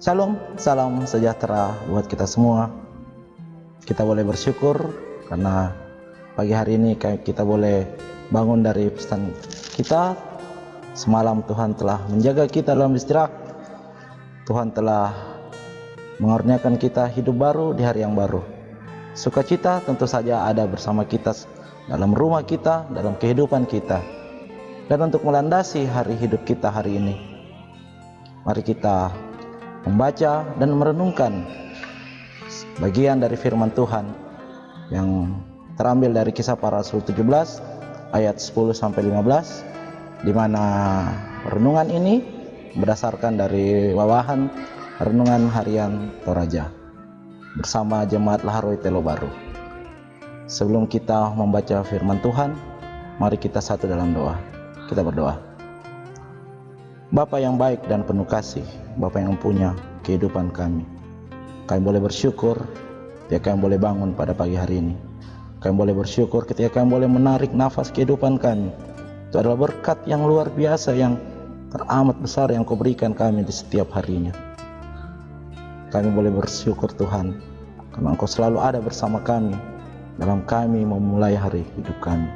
Shalom, salam sejahtera buat kita semua. Kita boleh bersyukur karena pagi hari ini kita boleh bangun dari pesan kita. Semalam Tuhan telah menjaga kita dalam istirahat. Tuhan telah mengaruniakan kita hidup baru di hari yang baru. Sukacita tentu saja ada bersama kita dalam rumah kita, dalam kehidupan kita. Dan untuk melandasi hari hidup kita hari ini, mari kita membaca dan merenungkan bagian dari firman Tuhan yang terambil dari Kisah Para Rasul 17 ayat 10 sampai 15, di mana renungan ini berdasarkan dari bawahan renungan harian Toraja bersama jemaat Laharoi Telo Baru. Sebelum kita membaca firman Tuhan, mari kita satu dalam doa. Kita berdoa. Bapa yang baik dan penuh kasih, Bapa yang punya kehidupan kami boleh bersyukur ketika kami boleh bangun pada pagi hari ini. Kami boleh bersyukur ketika kami boleh menarik nafas kehidupan kami. Itu adalah berkat yang luar biasa, yang teramat besar yang Kau berikan kami di setiap harinya. Kami boleh bersyukur Tuhan karena Engkau selalu ada bersama kami dalam kami memulai hari hidup kami.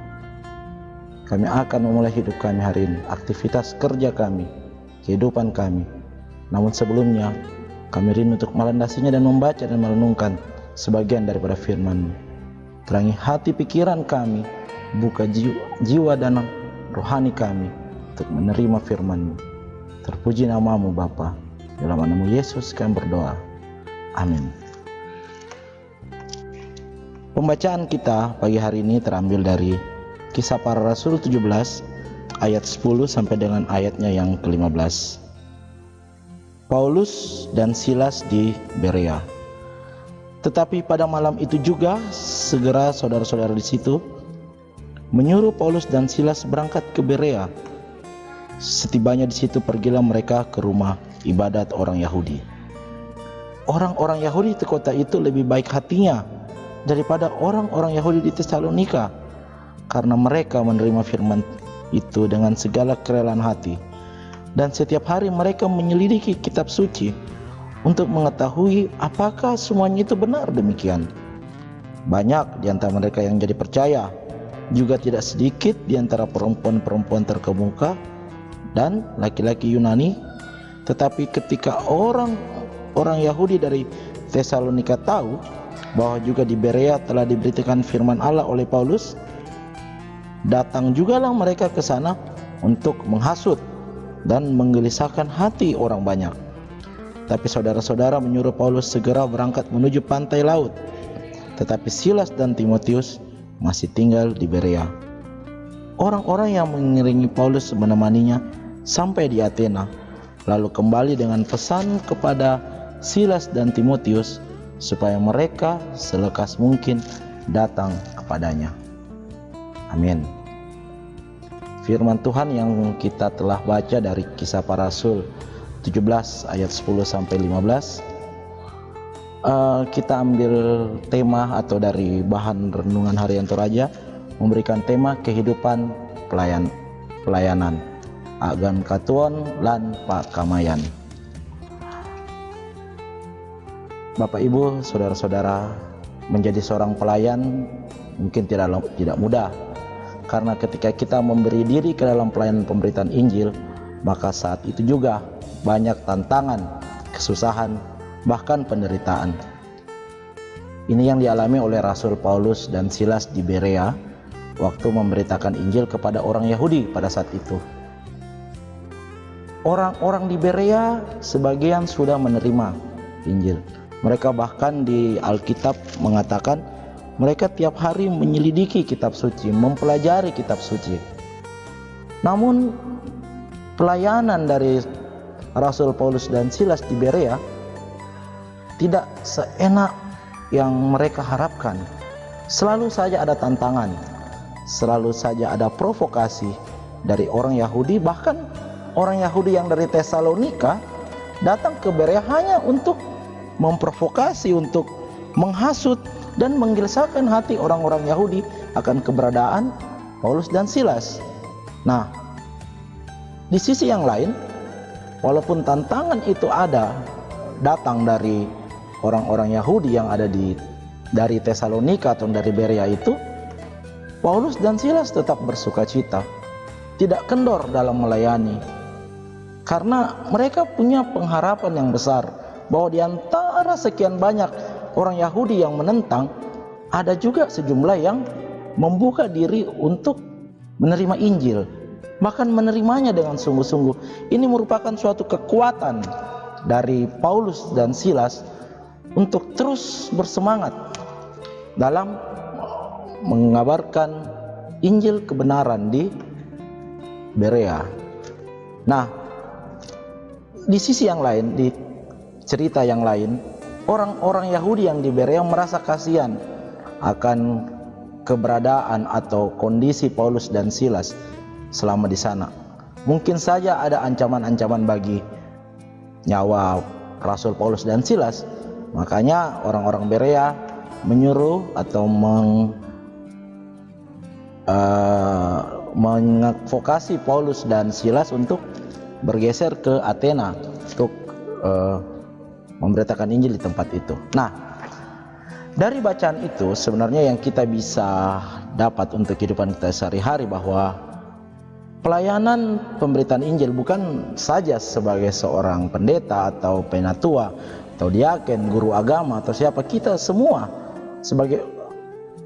Kami akan memulai hidup kami hari ini, aktivitas kerja kami, kehidupan kami. Namun sebelumnya kami rindu untuk melandasinya dan membaca dan merenungkan sebagian daripada firman-Mu. Terangi hati pikiran kami, buka jiwa dan rohani kami untuk menerima firman-Mu. Terpuji nama-Mu Bapa, dalam nama Yesus kami berdoa, amin. Pembacaan kita pagi hari ini terambil dari Kisah Para Rasul 17 ayat 10 sampai dengan ayatnya yang ke-15. Paulus dan Silas di Berea. Tetapi pada malam itu juga segera saudara-saudara di situ menyuruh Paulus dan Silas berangkat ke Berea. Setibanya di situ pergilah mereka ke rumah ibadat orang Yahudi. Orang-orang Yahudi di kota itu lebih baik hatinya daripada orang-orang Yahudi di Tesalonika, karena mereka menerima firman itu dengan segala kerelaan hati, dan setiap hari mereka menyelidiki kitab suci untuk mengetahui apakah semuanya itu benar demikian. Banyak di antara mereka yang jadi percaya, juga tidak sedikit di antara perempuan-perempuan terkemuka dan laki-laki Yunani. Tetapi ketika orang Yahudi dari Tesalonika tahu bahwa juga di Berea telah diberitakan firman Allah oleh Paulus, datang jugalah mereka ke sana untuk menghasut dan menggelisahkan hati orang banyak. Tapi saudara-saudara menyuruh Paulus segera berangkat menuju pantai laut. Tetapi Silas dan Timotius masih tinggal di Berea. Orang-orang yang mengiringi Paulus menemaninya sampai di Athena, lalu kembali dengan pesan kepada Silas dan Timotius supaya mereka selekas mungkin datang kepadanya. Amin. Firman Tuhan yang kita telah baca dari Kisah Para Rasul 17 ayat 10 sampai 15. Kita ambil tema atau dari bahan renungan harian Toraja, memberikan tema kehidupan pelayanan. Agan katuon lan pakamayan. Bapak Ibu, saudara-saudara, menjadi seorang pelayan mungkin tidak mudah. Karena ketika kita memberi diri ke dalam pelayanan pemberitaan Injil, maka saat itu juga banyak tantangan, kesusahan, bahkan penderitaan. Ini yang dialami oleh Rasul Paulus dan Silas di Berea waktu memberitakan Injil kepada orang Yahudi pada saat itu. Orang-orang di Berea sebagian sudah menerima Injil. Mereka bahkan di Alkitab mengatakan mereka tiap hari menyelidiki kitab suci, mempelajari kitab suci. Namun pelayanan dari Rasul Paulus dan Silas di Berea tidak seenak yang mereka harapkan. Selalu saja ada tantangan, selalu saja ada provokasi dari orang Yahudi. Bahkan orang Yahudi yang dari Tesalonika datang ke Berea hanya untuk memprovokasi, untuk menghasut dan menggelisahkan hati orang-orang Yahudi akan keberadaan Paulus dan Silas. Nah, di sisi yang lain, walaupun tantangan itu ada, datang dari orang-orang Yahudi yang ada dari Tesalonika atau dari Berea itu, Paulus dan Silas tetap bersukacita, tidak kendor dalam melayani, karena mereka punya pengharapan yang besar bahwa di antara sekian banyak orang Yahudi yang menentang, ada juga sejumlah yang membuka diri untuk menerima Injil, bahkan menerimanya dengan sungguh-sungguh. Ini merupakan suatu kekuatan dari Paulus dan Silas untuk terus bersemangat dalam mengabarkan Injil kebenaran di Berea. Nah, di sisi yang lain, di cerita yang lain, orang-orang Yahudi yang di Berea merasa kasihan akan keberadaan atau kondisi Paulus dan Silas selama di sana. Mungkin saja ada ancaman-ancaman bagi nyawa Rasul Paulus dan Silas. Makanya orang-orang Berea menyuruh atau mengadvokasi Paulus dan Silas untuk bergeser ke Athena untuk memberitakan Injil di tempat itu. Nah, dari bacaan itu sebenarnya yang kita bisa dapat untuk kehidupan kita sehari-hari, bahwa pelayanan pemberitaan Injil bukan saja sebagai seorang pendeta atau penatua atau diaken, guru agama atau siapa, kita semua sebagai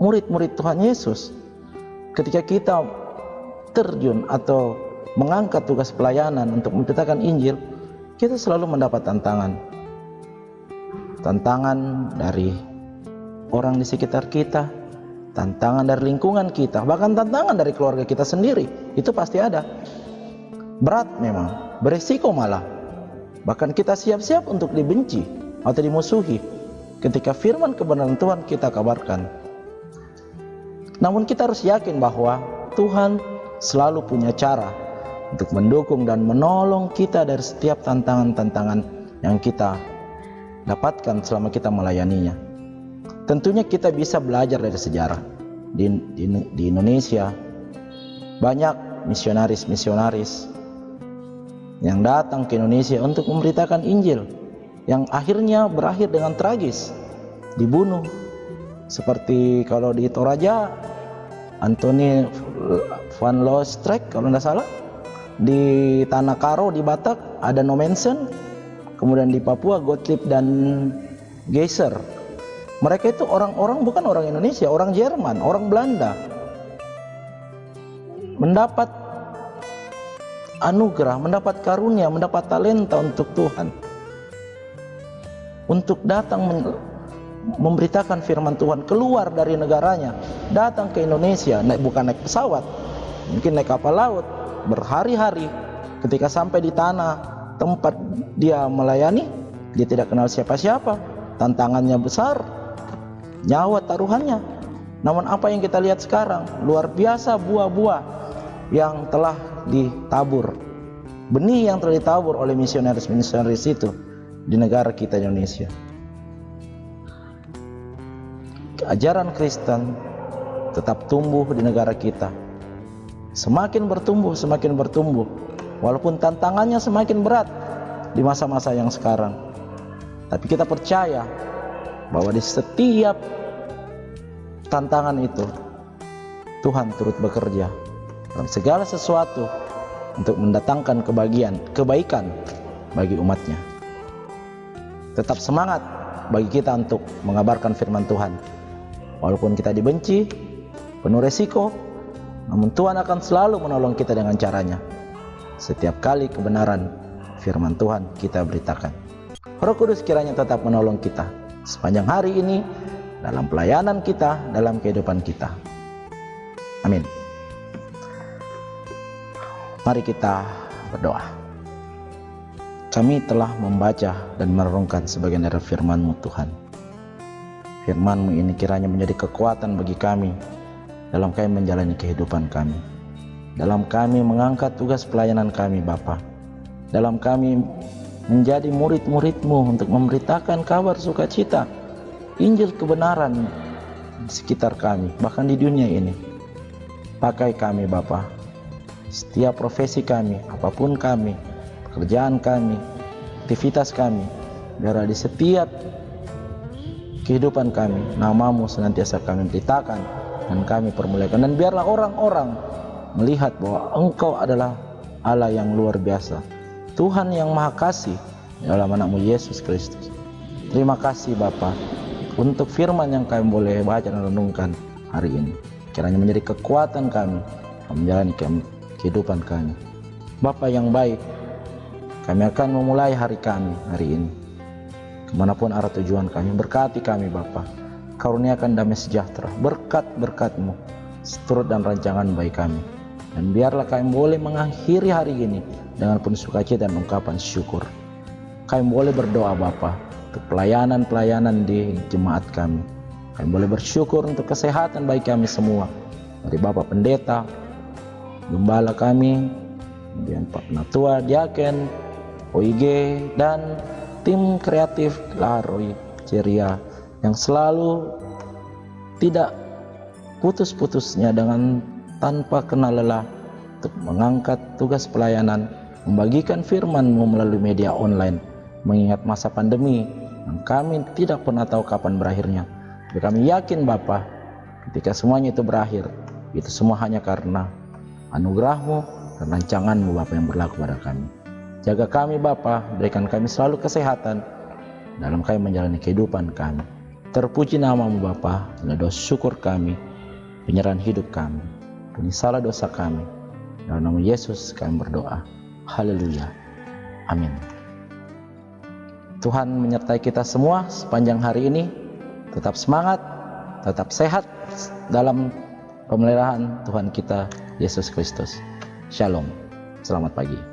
murid-murid Tuhan Yesus, ketika kita terjun atau mengangkat tugas pelayanan untuk memberitakan Injil, kita selalu mendapat tantangan dari orang di sekitar kita, tantangan dari lingkungan kita, bahkan tantangan dari keluarga kita sendiri. Itu pasti ada. Berat memang, beresiko malah. Bahkan kita siap-siap untuk dibenci atau dimusuhi ketika firman kebenaran Tuhan kita kabarkan. Namun kita harus yakin bahwa Tuhan selalu punya cara untuk mendukung dan menolong kita dari setiap tantangan-tantangan yang kita dapatkan selama kita melayaninya. Tentunya kita bisa belajar dari sejarah. Di Indonesia banyak misionaris yang datang ke Indonesia untuk memberitakan Injil, yang akhirnya berakhir dengan tragis, dibunuh. Seperti kalau di Toraja, Anthony van Loostreek kalau tidak salah, di Tanah Karo di Batak ada Nomensen, kemudian di Papua Gottlieb dan Geiser. Mereka itu orang-orang bukan orang Indonesia, orang Jerman, orang Belanda, mendapat anugerah, mendapat karunia, mendapat talenta untuk Tuhan, untuk datang memberitakan firman Tuhan, keluar dari negaranya, datang ke Indonesia, bukan naik pesawat, mungkin naik kapal laut, berhari-hari. Ketika sampai di tanah tempat dia melayani, dia tidak kenal siapa-siapa, tantangannya besar, nyawa taruhannya. Namun apa yang kita lihat sekarang, luar biasa buah-buah yang telah ditabur, benih yang telah ditabur oleh misionaris-misionaris itu di negara kita Indonesia. Ajaran Kristen tetap tumbuh di negara kita, semakin bertumbuh, walaupun tantangannya semakin berat di masa-masa yang sekarang. Tapi kita percaya bahwa di setiap tantangan itu Tuhan turut bekerja dalam segala sesuatu untuk mendatangkan kebaikan bagi umatnya. Tetap semangat bagi kita untuk mengabarkan firman Tuhan. Walaupun kita dibenci, penuh resiko, namun Tuhan akan selalu menolong kita dengan caranya. Setiap kali kebenaran firman Tuhan kita beritakan, Roh Kudus kiranya tetap menolong kita sepanjang hari ini, dalam pelayanan kita, dalam kehidupan kita. Amin. Mari kita berdoa. Kami telah membaca dan merenungkan sebagian dari firman-Mu Tuhan. Firman-Mu ini kiranya menjadi kekuatan bagi kami dalam kami menjalani kehidupan kami, dalam kami mengangkat tugas pelayanan kami Bapa, dalam kami menjadi murid-murid-Mu untuk memberitakan kabar sukacita, Injil kebenaran di sekitar kami, bahkan di dunia ini. Pakai kami Bapa, setiap profesi kami, apapun kami, pekerjaan kami, aktivitas kami, Biarlah di setiap kehidupan kami nama-Mu senantiasa kami beritakan dan kami permuliakan, dan biarlah orang-orang melihat bahwa Engkau adalah Allah yang luar biasa, Tuhan yang Maha Kasih dalam anak-Mu Yesus Kristus. Terima kasih Bapa untuk firman yang kami boleh baca dan renungkan hari ini. Kiranya menjadi kekuatan kami menjalani kehidupan kami. Bapa yang baik, kami akan memulai hari kami hari ini. Kemanapun arah tujuan kami, berkati kami Bapa. Karuniakan damai sejahtera, berkat-berkat-Mu seturut dan rancangan baik kami. Dan biarlah kami boleh mengakhiri hari ini dengan penuh sukacita dan ungkapan syukur. Kami boleh berdoa Bapa untuk pelayanan-pelayanan di jemaat kami. Kami boleh bersyukur untuk kesehatan baik kami semua. Dari Bapak Pendeta, Gembala kami, kemudian Pak Penatua, Diaken, OIG, dan tim kreatif Laroy Ceria yang selalu tidak putus-putusnya dengan tanpa kenal lelah untuk mengangkat tugas pelayanan, membagikan firman-Mu melalui media online, mengingat masa pandemi yang kami tidak pernah tahu kapan berakhirnya. Tapi kami yakin Bapa, ketika semuanya itu berakhir, itu semua hanya karena anugerah-Mu dan rancangan-Mu Bapa yang berlaku pada kami. Jaga kami Bapa, berikan kami selalu kesehatan dalam kami menjalani kehidupan kami. Terpuji nama-Mu Bapa, dan doa syukur kami, penyerahan hidup kami, penyesalan dosa kami. Dalam nama Yesus kami berdoa. Haleluya. Amin. Tuhan menyertai kita semua sepanjang hari ini. Tetap semangat, tetap sehat dalam pemeliharaan Tuhan kita Yesus Kristus. Shalom. Selamat pagi.